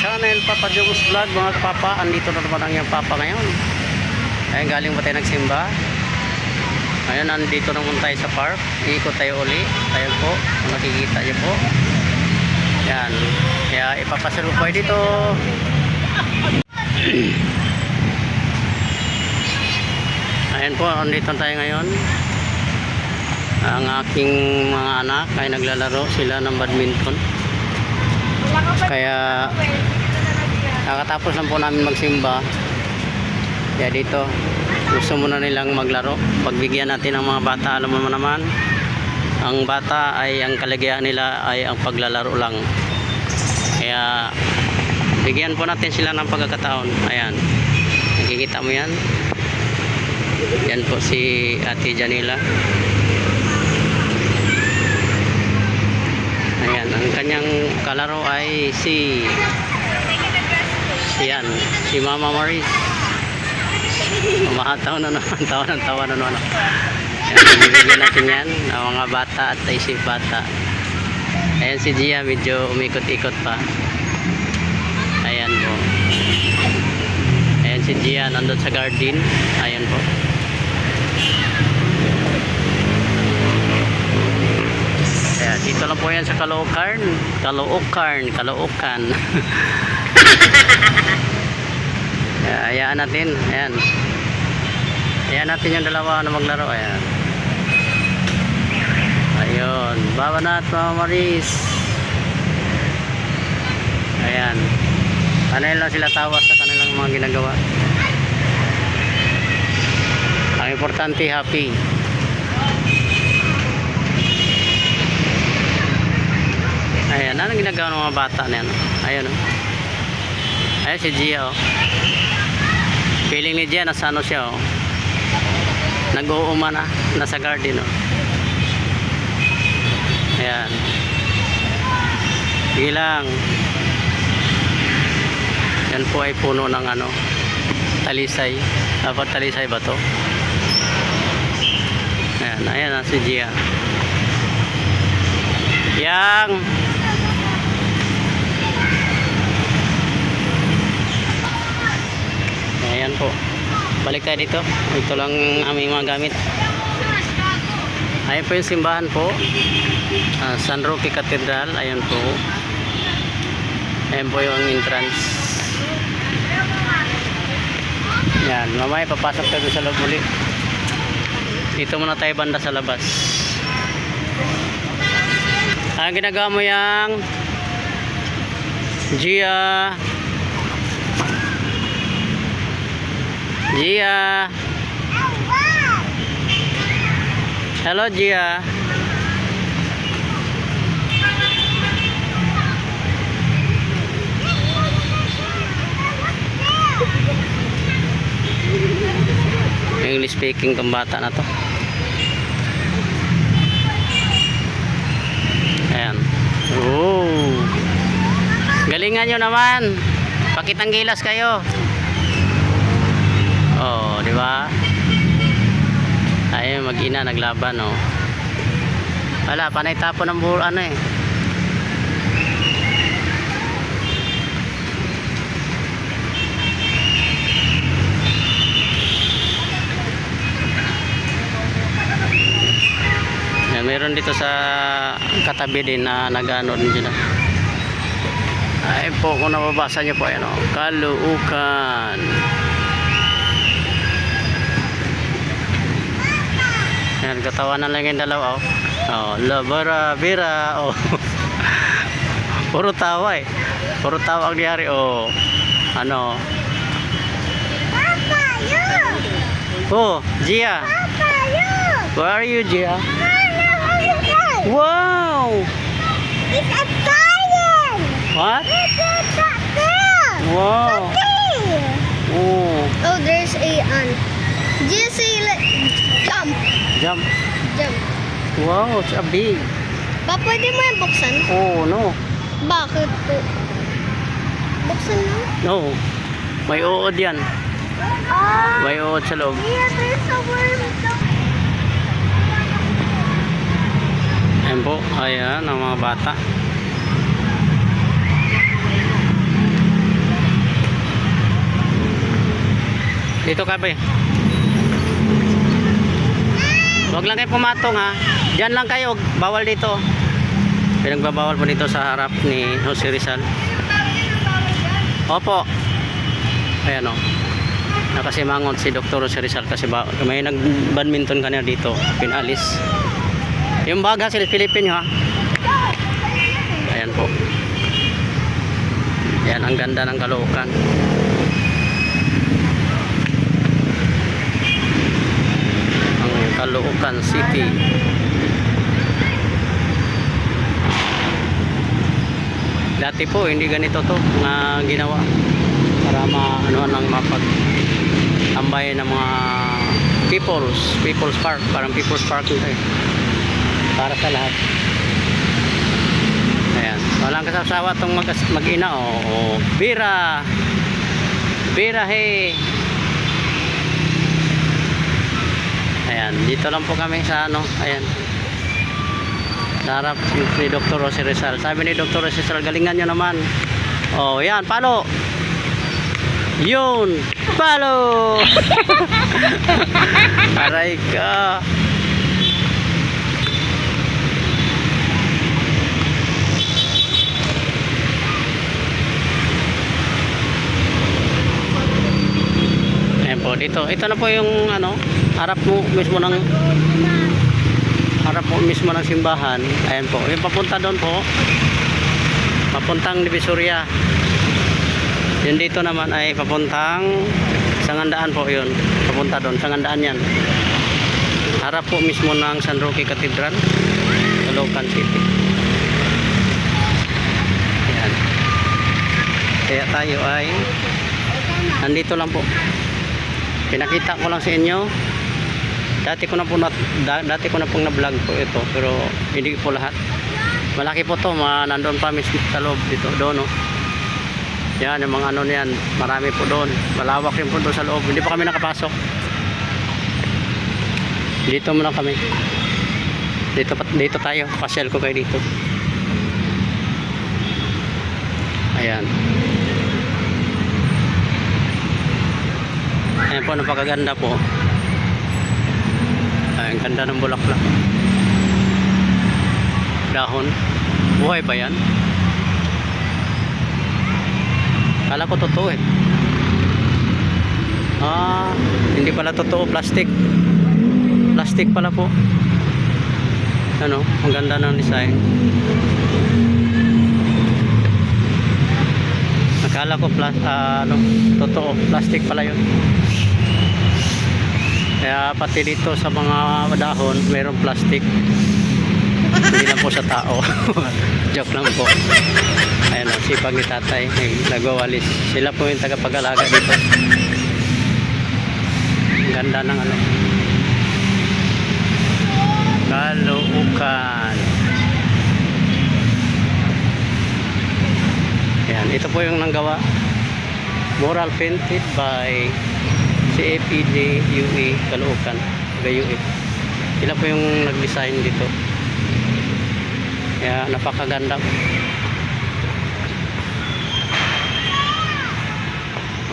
channel Papa Jones Vlog mga kapapa. Andito na naman ang iyong papa ngayon. Ayun, galing ba tayo nagsimba? Ayun, nandito naman tayo sa park. Iikot tayo uli. Ayun po, nakikita niyo po. Yan, kaya ipapasalo po dito. Ayun po, andito tayo ngayon. Ang aking mga anak ay naglalaro sila ng badminton. Kaya nakatapos lang po namin magsimba. Kaya dito gusto muna nilang maglaro. Pagbigyan natin ang mga bata. Alam mo naman, ang bata ay ang kaligayahan nila ay ang paglalaro lang. Kaya bigyan po natin sila ng pagkakataon. Ayan, nakikita mo yan. Yan po si Ate Janila. Ayan, ang kanyang kalaro ay si Mama Maris. Umahataw na naman, tawa na naman. Ayan, bibigyan natin yan ang mga bata at isip bata. Ayan si Gia, medyo umikot-ikot pa. Ayan po. Ayan si Gia, nandun sa garden. Ayan po. Ayan, dito lang po yan sa Caloocan. Hayaan natin. Ayan. Hayaan natin yung dalawa na maglaro. Ayan. Ayun. Baba na at Mama Maris. Ayan. Panayin lang sila tawa sa kanilang mga ginagawa. Ang importante, happy. Ayan, anong ginagawa ng mga bata na yan? Ayan, oh. Ayan si Gia, oh. Feeling ni Gia, nasa ano siya, oh. Nag-uuma na, nasa garden, oh. Ayan. Sige lang. Yan po ay puno ng ano, talisay. Dapat talisay ba to? Ayan, ayan si Gia. Yang ayan po, balik tayo dito. Ito lang aming mga gamit. Ayan po yung simbahan po, San Roque Cathedral. Ayan po. Ayan po yung entrance. Yan, mamaya papasok tayo sa loob muli. Dito muna tayo banda sa labas. Ang ginagawa mo yang Gia. Hello Gia. English speaking tong bata na to. Ayan. Oh. Galingan nyo naman. Pakitang gilas kayo. Oh, di ba? Ay, mag-ina naglaban, oh. Wala, panay tapo ng bulo ano eh. Yan, meron dito sa katabi din na nag-ano din dyan. Ay po, kung nababasa nyo po, ayan, oh. Caloocan. Yan, katawanan lang yung dalawa, oh. Oh, labara, bira, oh. Puro tawa eh. Puro tawa ang diyari, oh. Ano? Papa, you! Oh, Gia. Papa, you! Where are you, Gia? Wow! Wow! It's a lion! What? It's a girl! Wow! Oh. Oh, there's a do you see jump? Jump. Jump. Wow, it's a big. Ba, pwede mo yung buksan? Oh, no. Bakit po? Buksan mo? No. May uod yan. Ah! May uod sa loob. Yeah, there's a worm. Ayan po, ayan ang mga bata. Dito ka ba? Huwag lang kayo pumatong ha. Diyan lang kayo. Bawal dito. Pinagbabawal po dito sa harap ni Jose Rizal. Opo. Ayan o. Nakasimangot si Dr. Jose Rizal kasi may nag-badminton kanina dito. Pinalis. Yung bag ha, sila Philippine ha. Ayan po. Ayan, ang ganda ng Caloocan. Ang Caloocan City. Dati po hindi ganito to na ginawa para ano nang mapag-tambay ng mga people's park, parang people's park ito eh. Para sa lahat. Ayan, walang kasasawa tong mag-ina o bira he. Ayan, dito lang po kami sa ano, ayan. Sarap ni Dr. Jose Rizal. Sabi ni Dr. Jose Rizal, galingan nyo naman. Oh, yan, palo. Yun, palo. Aray ka. Ayan po, dito. Ito na po yung ano, harap mo mismo ng simbahan. Ayan po, yung papunta doon po, papuntang Divisoria. Yun dito naman ay papuntang Sangandaan po yun, papunta doon, Sangandaan yan. Harap po mismo ng San Roque Cathedral, Caloocan City. Ayan. Kaya tayo ay nandito lang po. Pinakita ko lang sa inyo. Dati ko na pong na-vlog po ito, pero hindi po lahat. Malaki po to, nandoon pa mismo sa loob dito, doon no. Yan, yung mga ano niyan, marami po doon. Malawak rin po doon sa loob. Hindi pa kami nakapasok. Dito muna kami. Dito tayo, pasyal ko kayo dito. Ayan. Ayan po, napakaganda po. Ang ganda ng bulaklak. Dahon. Buhay ba yan? Kala ko totoo eh. Hindi pala totoo. Plastic. Plastic pala po. Ano? Ang ganda ng design. Akala ko totoo. Plastic pala yun. Kaya pati dito sa mga dahon mayroong plastic. Hindi na po sa tao. Joke lang po. Ayan o, sipag ni tatay nagwawalis. Sila po yung tagapag-alaga dito. Ang ganda ng ano, Caloocan. Ayan, ito po yung nanggawa. Mural painted by CAPJ UE Caloocan, UE. Sila po yung nag-design dito. Kaya napakaganda.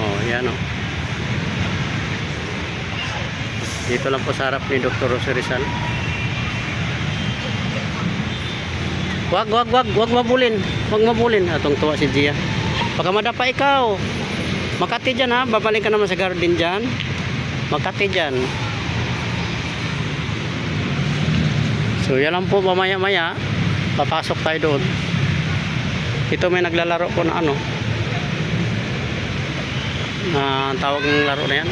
Oh, yan oh. Dito lang po sa harap ni Dr. Jose Rizal. Wag mabulin. Wag mabulin. Atong tuwa si Gia. Baka madapa ikaw. Makati dyan ha, babalik ka naman sa garden dyan. Makati dyan. So yan lang po, mamaya-maya papasok tayo doon. Ito may naglalaro po na ano, tawag ng laro na yan.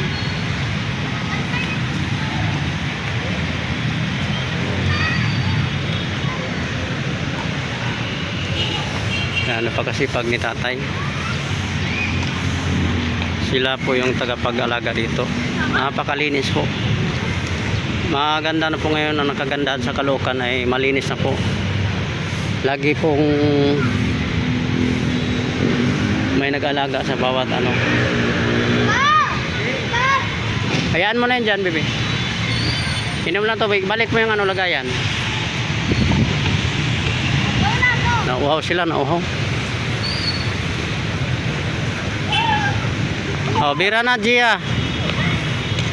Yan, napakasipag ni tatay. Sila po yung tagapag-alaga dito. Napakalinis po. Maganda na po ngayon ang nakagandaan sa Caloocan ay malinis na po. Lagi pong may nag-alaga sa bawat ano. Hayaan mo na yan dyan, baby. Inom lang to, balik mo yung ano lagayan. Nauhaw sila, nauhaw. Oh, bira na, Gia.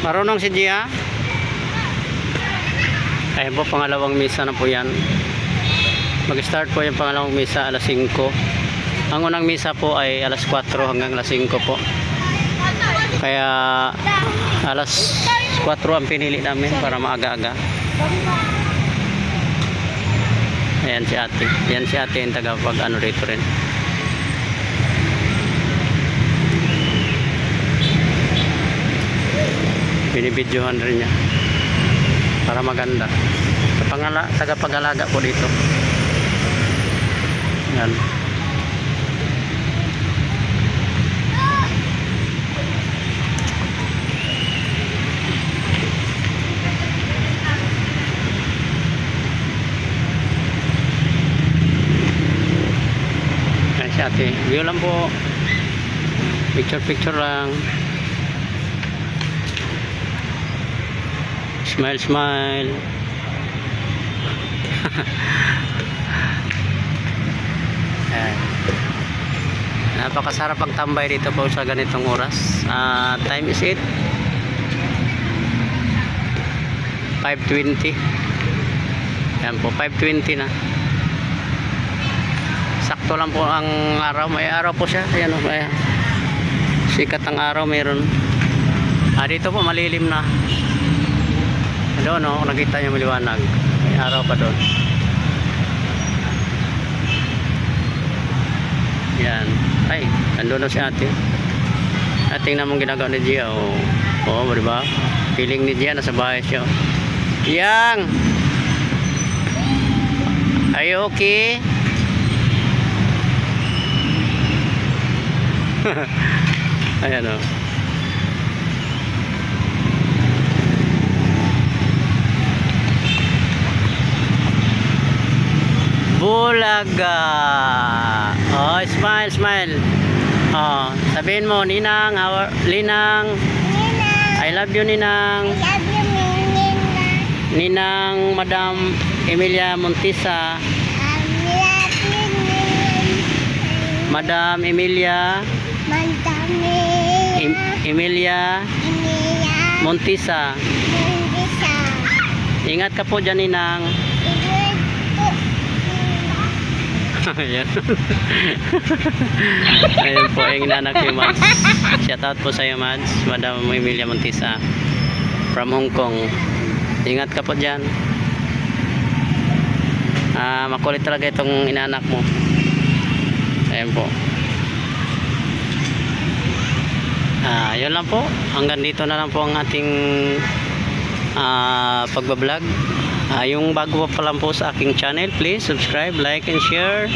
Marunong si Gia? Ayan po, pangalawang misa na po yan. Mag-start po yung pangalawang misa alas 5. Ang unang misa po ay alas 4 hanggang alas 5 po. Kaya alas 4 ang pinili namin para maaga-aga. Ayan si ate. Yan si ate yung tagapag ano rito rin. Binibidyohan rin niya para maganda. Tagapag-alaga po dito. Yan. Ayan si ate. View lang po. Picture lang. Smile, smile. Ayan. Napakasarap pagtambay dito po sa ganitong oras. Time is 5:20. Ayan po, 5:20 na. Sakto lang po ang araw. May araw po siya. Ayan o, may sikat ang araw meron. Dito po malilim na. Doon o, nakita niyo maliwanag. May araw pa doon. Yan. Ay, andun na si ate. Tingnan mong ginagawa ni Gia. Oo, diba? Feeling ni Gia nasa bahay siya. Yang! Are you okay? Ayan o. Bulaga. Oh, smile, smile. Oh, sabihin mo, Ninang, Linang. I love you, Ninang. Ninang, Madam Emilia Montisa. Madam Emilia. Emilia Montisa. Ingat ka po dyan, Ninang. Ayan. Ayun po, yung inanak yung Mads. Shout out po sa iyo, Mads. Madam Emilia Montisa from Hong Kong. Ingat ka po dyan. Makulit talaga itong inanak mo. Ayun po. Yun lang po. Hanggang dito na lang po ang ating pagbablog. Yung bago pa lang po sa aking channel, please subscribe, like, and share.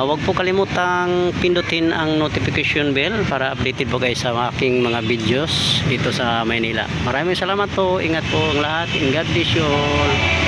Huwag po kalimutang pindutin ang notification bell para updated po kayo sa aking mga videos dito sa Maynila. Maraming salamat po. Ingat po ang lahat. And God bless you all.